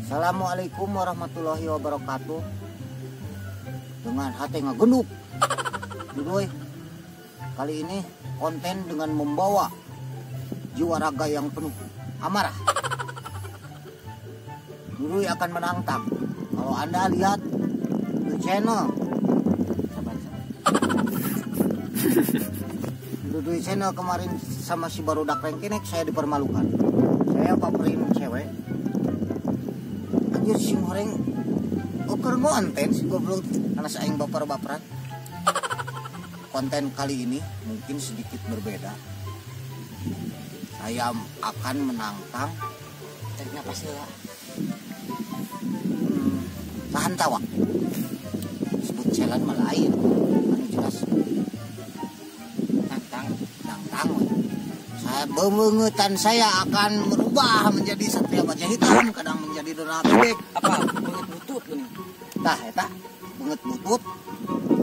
Assalamualaikum warahmatullahi wabarakatuh. Dengan hati ngegenduk Dudoy. Kali ini konten dengan membawa jiwa raga yang penuh amarah. Dudoy akan menantang. Kalau Anda lihat di channel Dudoy channel kemarin sama si barudak rengkenek, saya dipermalukan. Saya paparin cewek. Anjir si goreng ukur konten si goblok karena saya yang baper-baperan. Konten kali ini mungkin sedikit berbeda. Saya akan menantang tarik napas heula. Tahan tawa. Sebut jalan lain. Anu jelas. Nantang. Saya bemengetan saya akan merubah menjadi satria baja hitam, kadang menjadi donat bebek. Apa? Benget butut gini. Tah eta benget butut.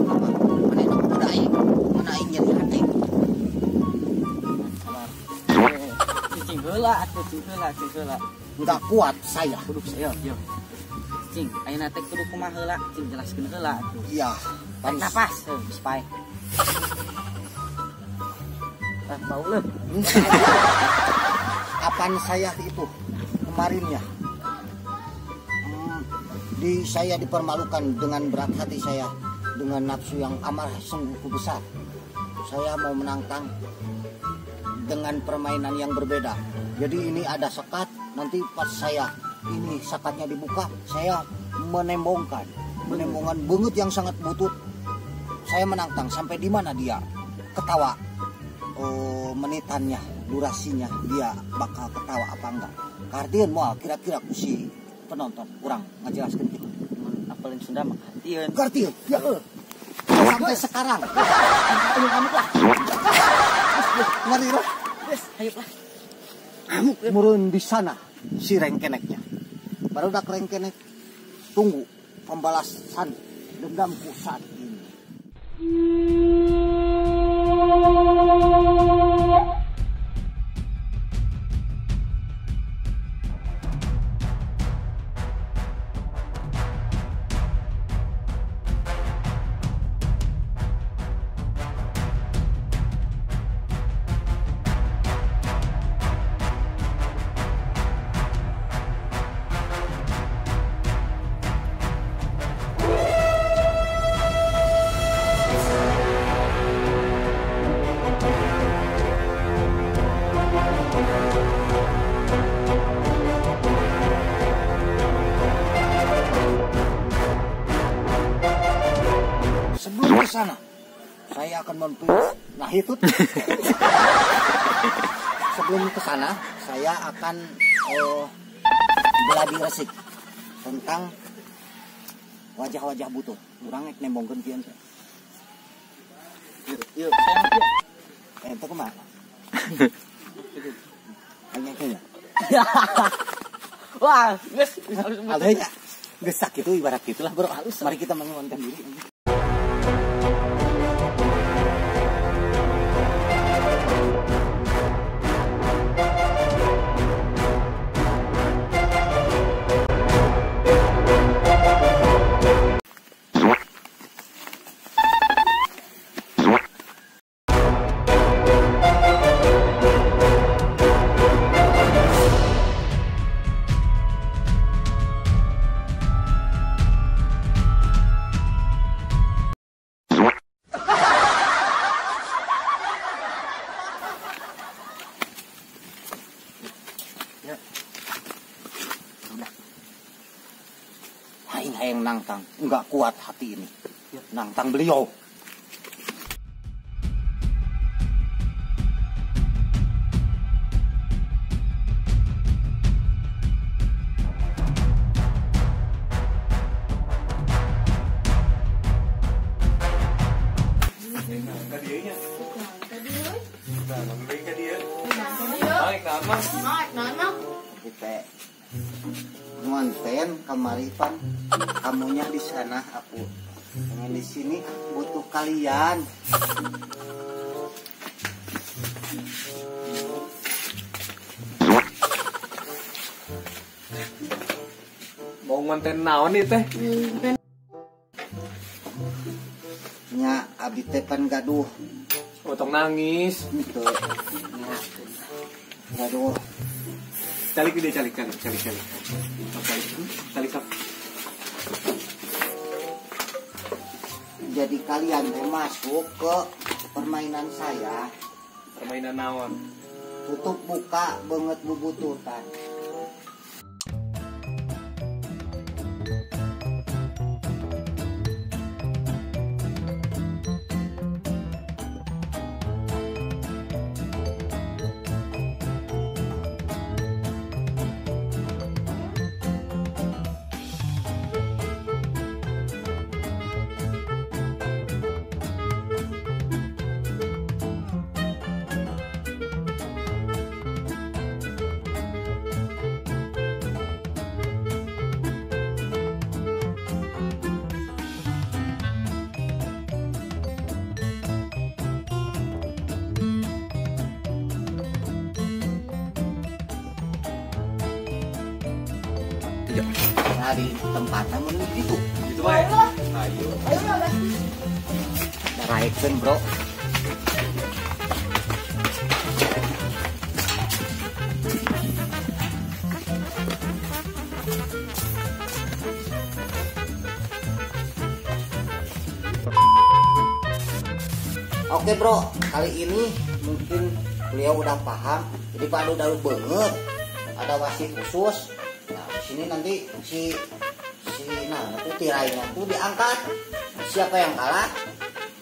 Apa? Manehna kudu aing. Mana aing jadi hati. Sabar. Cing heula atuh, cing heula. Enggak kuat saya. Duduk saya, yo. Cing, ayeuna teh kudu kumaha heula, cing jelaskeun heula atuh. Iya, Tarik napas, supaya. Bau leuh. Apaan saya itu kemarinnya. Saya dipermalukan dengan berat hati saya, dengan nafsu yang amarah sungguh besar. Saya mau menantang dengan permainan yang berbeda. Jadi ini ada sekat, nanti pas saya ini sekatnya dibuka, saya menembongkan banget yang sangat butut. Saya menantang sampai di mana dia ketawa. Menitannya, durasinya dia bakal ketawa apa enggak. Kartieun moal kira-kira ku si penonton kurang ngajelaskeun kitu. Apalin Sunda mah kartieun. Kartieun. Ya sampai sekarang. Ayo kamu lah. Ngeri lah. Wes, ayo lah. Amuk meureun di sana si rengkeneknya. Barudak rengkenek tunggu pembalasan dendamku saat ini. Sebelum ke sana, saya akan memperlihatkan. Nah itu. Sebelum ke sana, saya akan geladi resik tentang wajah-wajah butuh. Urang ek nembongkeun kieu. Yuk, saya mah kieu. Itu kemana? Hanya kayaknya. Wah, geus harus Alenya gesak itu ibarat gitulah bro. Mari kita mengonten diri. Ya. Udah. Aing hayang nantang, enggak kuat hati ini. Nantang beliau. Kita ngonten kemaripan, kamunya di sana, aku pengen di sini, butuh kalian. konten naon ieu teh? Nya abdi teh pan gaduh. Otong nangis. Gitu. Gaduh. Calik dia calik. Jadi kalian teh masuk ke permainan saya. Permainan naon? Tutup buka banget bubututan. Nah di tempatnya menurut itu. Gitu bae. Ayo. Raikeun bro. Oke bro, kali ini mungkin beliau udah paham. Jadi Pak udah banget. Ada wasit khusus. Nah, di sini nanti si itu tirainya tuh diangkat. Siapa yang kalah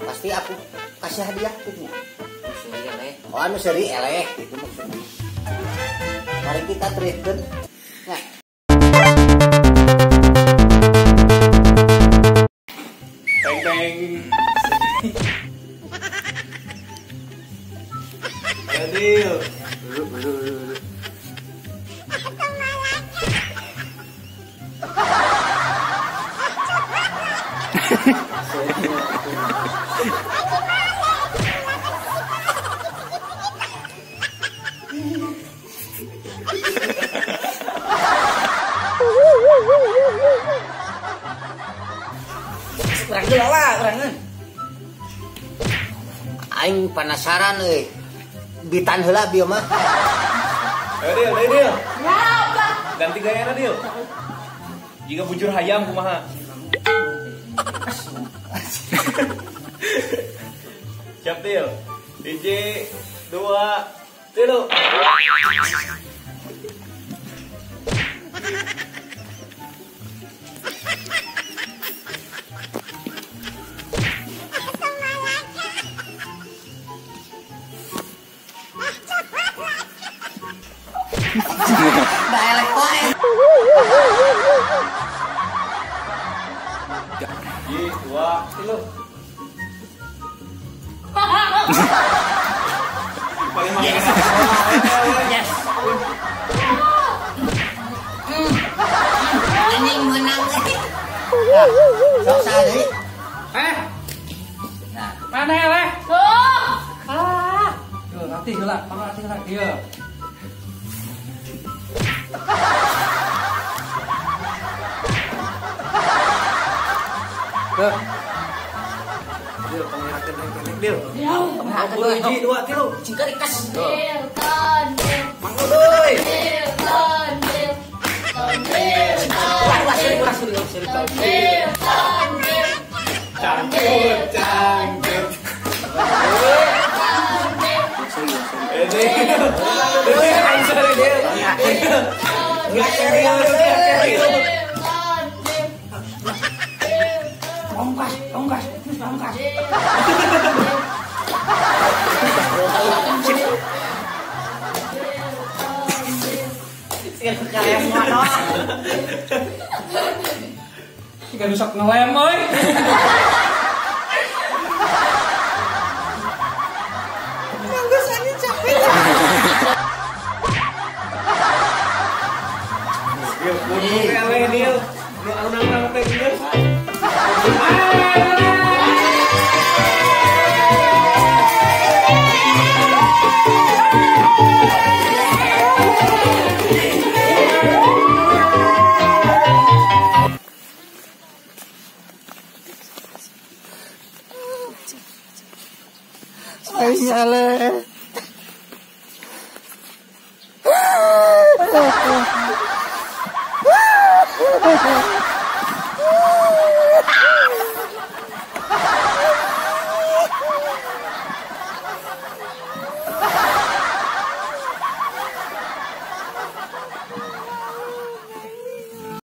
pasti aku kasih hadiah tipnya. Oh anu seri eleh itu maksudnya. Mari kita treatkan. Nah. Beng. Adil. Kurang geula kurangan. Aing penasaran euy. Bitan heula bieu mah. Ayo Dil. Ya, apa? Ganti gayana Dil. Jika bujur hayam kumaha? Siap Dil. 1, 2, 3. Dah elek wae. 2, 3. Paling Yes. Anjing menang. Sok sadari. Nah, Mana ya, Leh? Tuh, latih heula, latih heula. Ieu. Tuh. Dil, pengirakeun pendek Dil. Pengirakeun Aku 1, 2, 3. Cingkari kas. Mangga deui. Cangkut. Ongkas. Jika rusak ngelem euy. Dil, kudu Dil. Nu aunang teh geus. Aing ale.